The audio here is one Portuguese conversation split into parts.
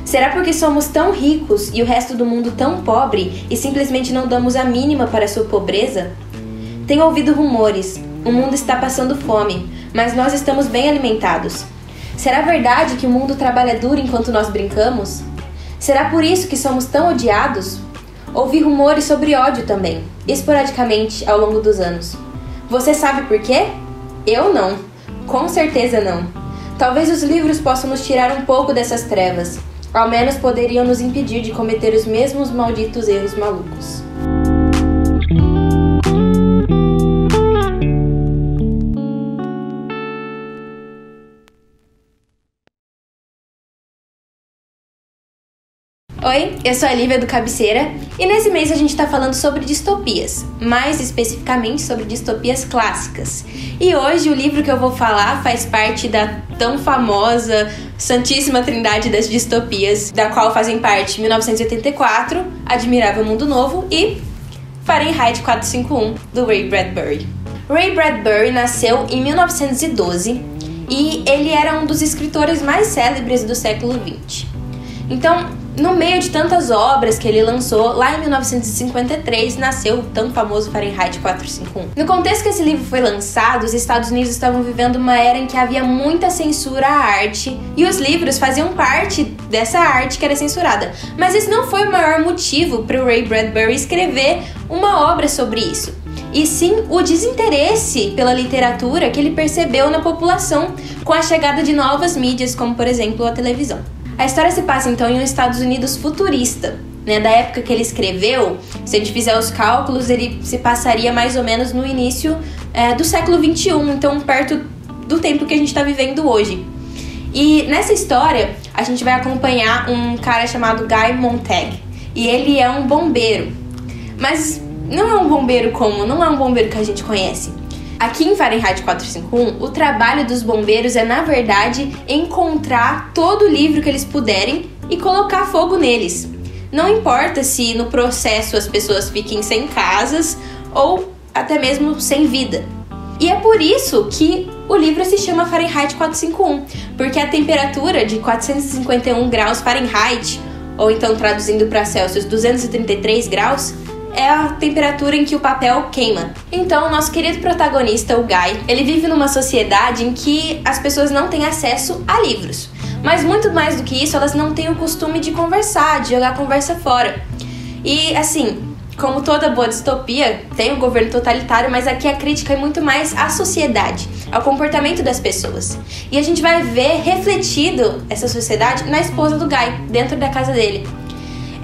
Será porque somos tão ricos e o resto do mundo tão pobre e simplesmente não damos a mínima para sua pobreza? Tenho ouvido rumores, o mundo está passando fome, mas nós estamos bem alimentados. Será verdade que o mundo trabalha duro enquanto nós brincamos? Será por isso que somos tão odiados? Ouvi rumores sobre ódio também, esporadicamente ao longo dos anos. Você sabe por quê? Eu não. Com certeza não. Talvez os livros possam nos tirar um pouco dessas trevas. Ao menos poderiam nos impedir de cometer os mesmos malditos erros malucos. Oi, eu sou a Lívia do Cabeceira e nesse mês a gente está falando sobre distopias, mais especificamente sobre distopias clássicas. E hoje o livro que eu vou falar faz parte da tão famosa Santíssima Trindade das Distopias, da qual fazem parte 1984, Admirável Mundo Novo e Fahrenheit 451, do Ray Bradbury. Ray Bradbury nasceu em 1912 e ele era um dos escritores mais célebres do século XX. Então, no meio de tantas obras que ele lançou, lá em 1953 nasceu o tão famoso Fahrenheit 451. No contexto que esse livro foi lançado, os Estados Unidos estavam vivendo uma era em que havia muita censura à arte e os livros faziam parte dessa arte que era censurada. Mas esse não foi o maior motivo para o Ray Bradbury escrever uma obra sobre isso. E sim o desinteresse pela literatura que ele percebeu na população com a chegada de novas mídias, como por exemplo a televisão. A história se passa então em um Estados Unidos futurista, né? Da época que ele escreveu, se a gente fizer os cálculos, ele se passaria mais ou menos no início do século XXI, então perto do tempo que a gente está vivendo hoje. E nessa história, a gente vai acompanhar um cara chamado Guy Montag, e ele é um bombeiro. Mas não é um bombeiro não é um bombeiro que a gente conhece. Aqui em Fahrenheit 451, o trabalho dos bombeiros é, na verdade, encontrar todo o livro que eles puderem e colocar fogo neles. Não importa se no processo as pessoas fiquem sem casas ou até mesmo sem vida. E é por isso que o livro se chama Fahrenheit 451, porque a temperatura de 451 graus Fahrenheit, ou então traduzindo para Celsius, 233 graus, é a temperatura em que o papel queima. Então, o nosso querido protagonista, o Guy, ele vive numa sociedade em que as pessoas não têm acesso a livros. Mas muito mais do que isso, elas não têm o costume de conversar, de jogar a conversa fora. E, assim, como toda boa distopia, tem um governo totalitário, mas aqui a crítica é muito mais à sociedade, ao comportamento das pessoas. E a gente vai ver refletido essa sociedade na esposa do Guy, dentro da casa dele.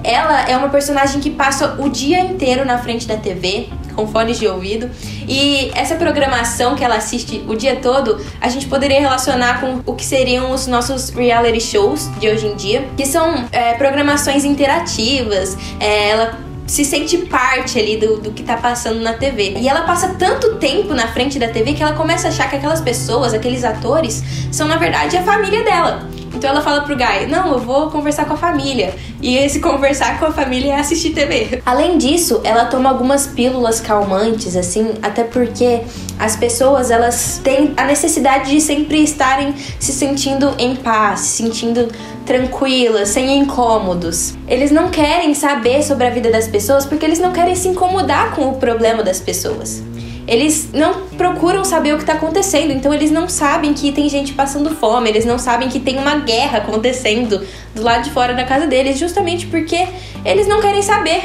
Ela é uma personagem que passa o dia inteiro na frente da TV, com fones de ouvido, e essa programação que ela assiste o dia todo, a gente poderia relacionar com o que seriam os nossos reality shows de hoje em dia, que são programações interativas. Ela se sente parte ali do que tá passando na TV. E ela passa tanto tempo na frente da TV que ela começa a achar que aquelas pessoas, aqueles atores, são na verdade a família dela. Então ela fala pro Guy, não, eu vou conversar com a família. E esse conversar com a família é assistir TV. Além disso, ela toma algumas pílulas calmantes, assim, até porque as pessoas, elas têm a necessidade de sempre estarem se sentindo em paz, se sentindo tranquilas, sem incômodos. Eles não querem saber sobre a vida das pessoas porque eles não querem se incomodar com o problema das pessoas. Eles não procuram saber o que está acontecendo, então eles não sabem que tem gente passando fome, eles não sabem que tem uma guerra acontecendo do lado de fora da casa deles, justamente porque eles não querem saber,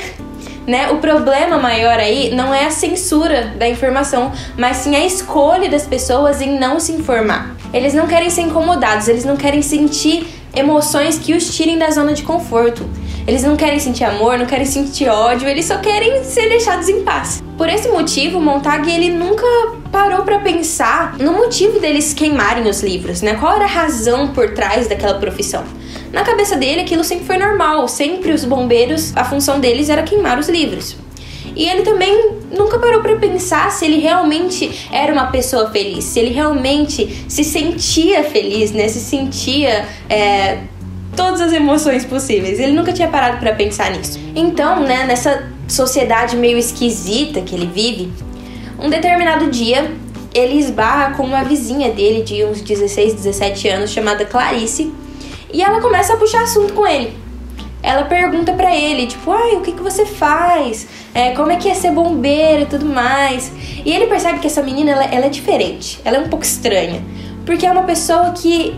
né? O problema maior aí não é a censura da informação, mas sim a escolha das pessoas em não se informar. Eles não querem ser incomodados, eles não querem sentir emoções que os tirem da zona de conforto. Eles não querem sentir amor, não querem sentir ódio, eles só querem ser deixados em paz. Por esse motivo, Montag, ele nunca parou pra pensar no motivo deles queimarem os livros, né? Qual era a razão por trás daquela profissão? Na cabeça dele, aquilo sempre foi normal. Sempre os bombeiros, a função deles era queimar os livros. E ele também nunca parou pra pensar se ele realmente era uma pessoa feliz, se ele realmente se sentia feliz, né? Se sentia todas as emoções possíveis. Ele nunca tinha parado pra pensar nisso. Então, né, nessa sociedade meio esquisita que ele vive, um determinado dia ele esbarra com uma vizinha dele de uns 16, 17 anos chamada Clarice, E ela começa a puxar assunto com ele. Ela pergunta pra ele, tipo, o que você faz? Como é que é ser bombeiro e tudo mais? E ele percebe que essa menina, ela é diferente. Ela é um pouco estranha. Porque é uma pessoa que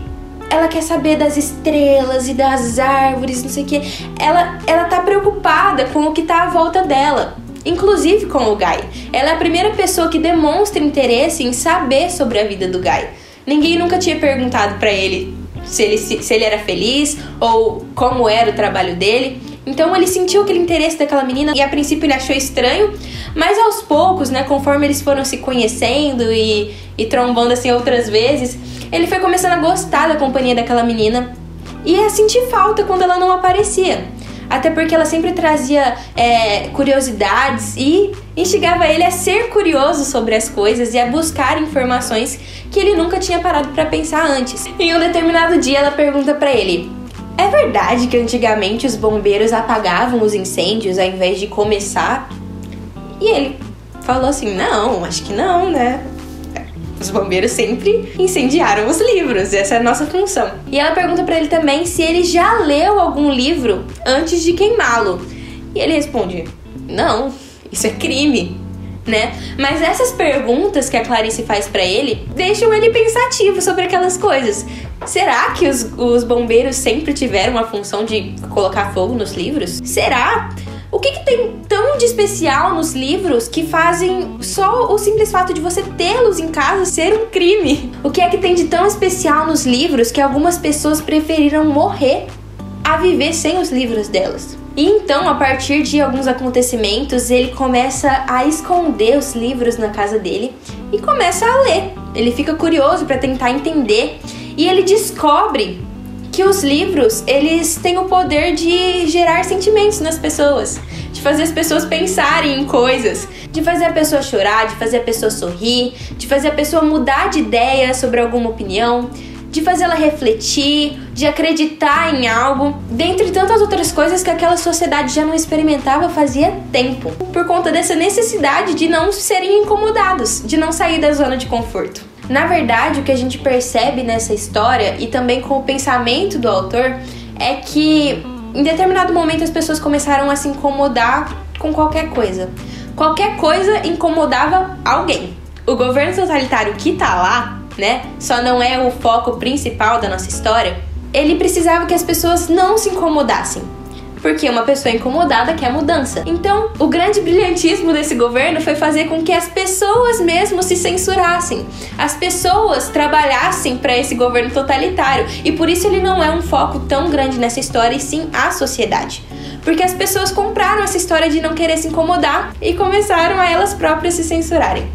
ela quer saber das estrelas e das árvores, não sei o quê. Ela tá preocupada com o que tá à volta dela. Inclusive com o Guy. Ela é a primeira pessoa que demonstra interesse em saber sobre a vida do Guy. Ninguém nunca tinha perguntado pra ele se ele era feliz ou como era o trabalho dele. Então ele sentiu aquele interesse daquela menina e a princípio ele achou estranho, mas aos poucos, né, conforme eles foram se conhecendo e trombando assim outras vezes, ele foi começando a gostar da companhia daquela menina e a sentir falta quando ela não aparecia. Até porque ela sempre trazia curiosidades e instigava ele a ser curioso sobre as coisas e a buscar informações que ele nunca tinha parado para pensar antes. Em um determinado dia ela pergunta para ele: é verdade que antigamente os bombeiros apagavam os incêndios ao invés de começar? E ele falou assim: não, acho que não, né? Os bombeiros sempre incendiaram os livros, essa é a nossa função. E ela pergunta pra ele também se ele já leu algum livro antes de queimá-lo. E ele responde: não, isso é crime, né? Mas essas perguntas que a Clarice faz pra ele deixam ele pensativo sobre aquelas coisas. Será que os bombeiros sempre tiveram a função de colocar fogo nos livros? Será? O que tem tão de especial nos livros que fazem só o simples fato de você tê-los em casa ser um crime? O que é que tem de tão especial nos livros que algumas pessoas preferiram morrer a viver sem os livros delas? E então, a partir de alguns acontecimentos, ele começa a esconder os livros na casa dele e começa a ler. Ele fica curioso para tentar entender e ele descobre que os livros, eles têm o poder de gerar sentimentos nas pessoas, de fazer as pessoas pensarem em coisas, de fazer a pessoa chorar, de fazer a pessoa sorrir, de fazer a pessoa mudar de ideia sobre alguma opinião, de fazer ela refletir, de acreditar em algo, dentre tantas outras coisas que aquela sociedade já não experimentava fazia tempo, por conta dessa necessidade de não serem incomodados, de não sair da zona de conforto. Na verdade, o que a gente percebe nessa história, e também com o pensamento do autor, é que em determinado momento as pessoas começaram a se incomodar com qualquer coisa. Qualquer coisa incomodava alguém. O governo totalitário que tá lá, né, só não é o foco principal da nossa história, ele precisava que as pessoas não se incomodassem. Porque uma pessoa incomodada quer mudança. Então, o grande brilhantismo desse governo foi fazer com que as pessoas mesmo se censurassem. As pessoas trabalhassem para esse governo totalitário. E por isso ele não é um foco tão grande nessa história, e sim a sociedade. Porque as pessoas compraram essa história de não querer se incomodar e começaram a elas próprias se censurarem.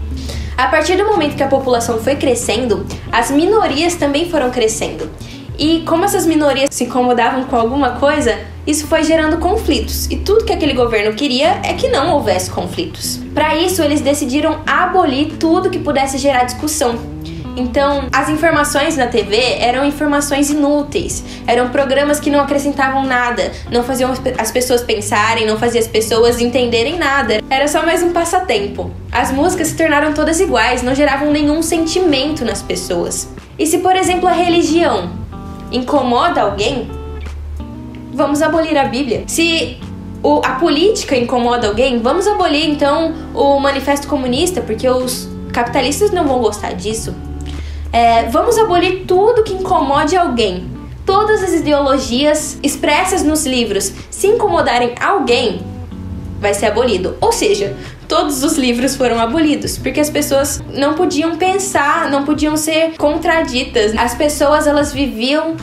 A partir do momento que a população foi crescendo, as minorias também foram crescendo. E como essas minorias se incomodavam com alguma coisa, isso foi gerando conflitos. E tudo que aquele governo queria é que não houvesse conflitos. Para isso, eles decidiram abolir tudo que pudesse gerar discussão. Então, as informações na TV eram informações inúteis. Eram programas que não acrescentavam nada, não faziam as pessoas pensarem, não faziam as pessoas entenderem nada. Era só mais um passatempo. As músicas se tornaram todas iguais, não geravam nenhum sentimento nas pessoas. E se, por exemplo, a religião incomoda alguém, vamos abolir a Bíblia. Se a política incomoda alguém, vamos abolir então o Manifesto Comunista, porque os capitalistas não vão gostar disso. Vamos abolir tudo que incomode alguém. Todas as ideologias expressas nos livros, se incomodarem alguém, vai ser abolido. Ou seja, todos os livros foram abolidos, porque as pessoas não podiam pensar, não podiam ser contraditas. As pessoas, elas viviam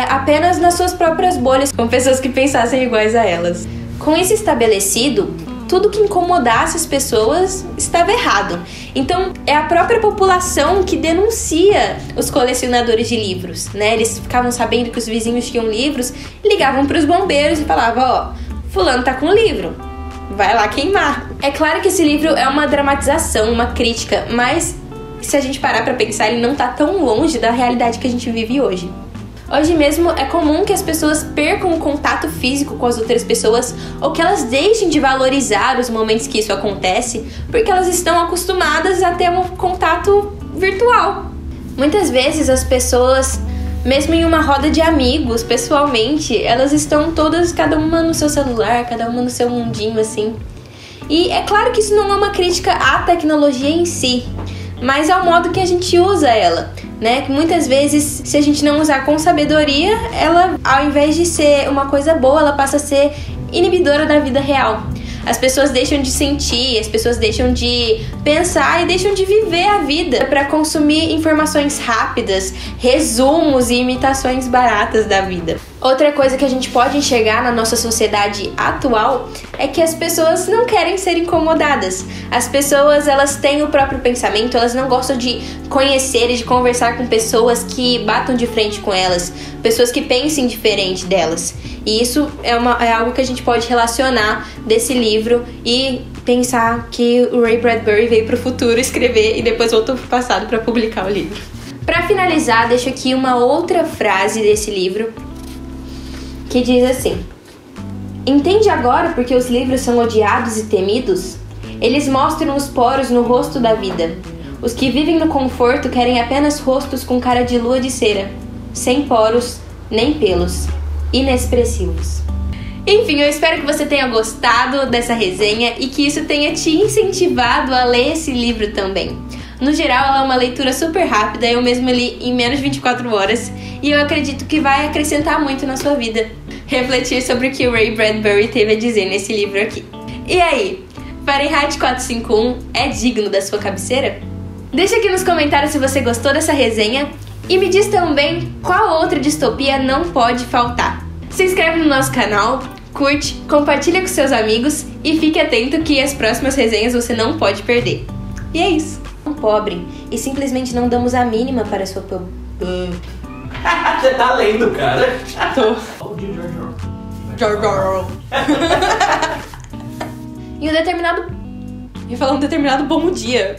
apenas nas suas próprias bolhas, com pessoas que pensassem iguais a elas. Com isso estabelecido, tudo que incomodasse as pessoas estava errado. Então, é a própria população que denuncia os colecionadores de livros, né? Eles ficavam sabendo que os vizinhos tinham livros, ligavam para os bombeiros e falavam: fulano tá com livro, vai lá queimar. É claro que esse livro é uma dramatização, uma crítica, mas se a gente parar pra pensar, ele não tá tão longe da realidade que a gente vive hoje. Hoje mesmo é comum que as pessoas percam o contato físico com as outras pessoas ou que elas deixem de valorizar os momentos que isso acontece porque elas estão acostumadas a ter um contato virtual. Muitas vezes as pessoas Mesmo em uma roda de amigos, pessoalmente, elas estão todas, cada uma no seu celular, cada uma no seu mundinho, assim. E é claro que isso não é uma crítica à tecnologia em si, mas ao modo que a gente usa ela, né? Que muitas vezes, se a gente não usar com sabedoria, ela, ao invés de ser uma coisa boa, ela passa a ser inibidora da vida real. As pessoas deixam de sentir, as pessoas deixam de pensar e deixam de viver a vida para consumir informações rápidas, resumos e imitações baratas da vida. Outra coisa que a gente pode enxergar na nossa sociedade atual é que as pessoas não querem ser incomodadas. As pessoas, elas têm o próprio pensamento, elas não gostam de conhecer e de conversar com pessoas que batam de frente com elas, pessoas que pensem diferente delas. E isso é algo que a gente pode relacionar desse livro e pensar que o Ray Bradbury veio pro futuro escrever e depois voltou pro passado para publicar o livro. Para finalizar, deixo aqui uma outra frase desse livro que diz assim: entende agora porque os livros são odiados e temidos? Eles mostram os poros no rosto da vida. Os que vivem no conforto querem apenas rostos com cara de lua de cera, sem poros nem pelos, inexpressivos. Enfim, eu espero que você tenha gostado dessa resenha e que isso tenha te incentivado a ler esse livro também. No geral, ela é uma leitura super rápida, eu mesma li em menos de 24 horas e eu acredito que vai acrescentar muito na sua vida. Refletir sobre o que o Ray Bradbury teve a dizer nesse livro aqui. E aí, Fahrenheit 451 é digno da sua cabeceira? Deixa aqui nos comentários se você gostou dessa resenha e me diz também qual outra distopia não pode faltar. Se inscreve no nosso canal, curte, compartilha com seus amigos e fique atento que as próximas resenhas você não pode perder. E é isso. Pobre e simplesmente não damos a mínima para a sua Você tá lendo, cara? Tô. Em um determinado... Eu ia falar um determinado bom dia.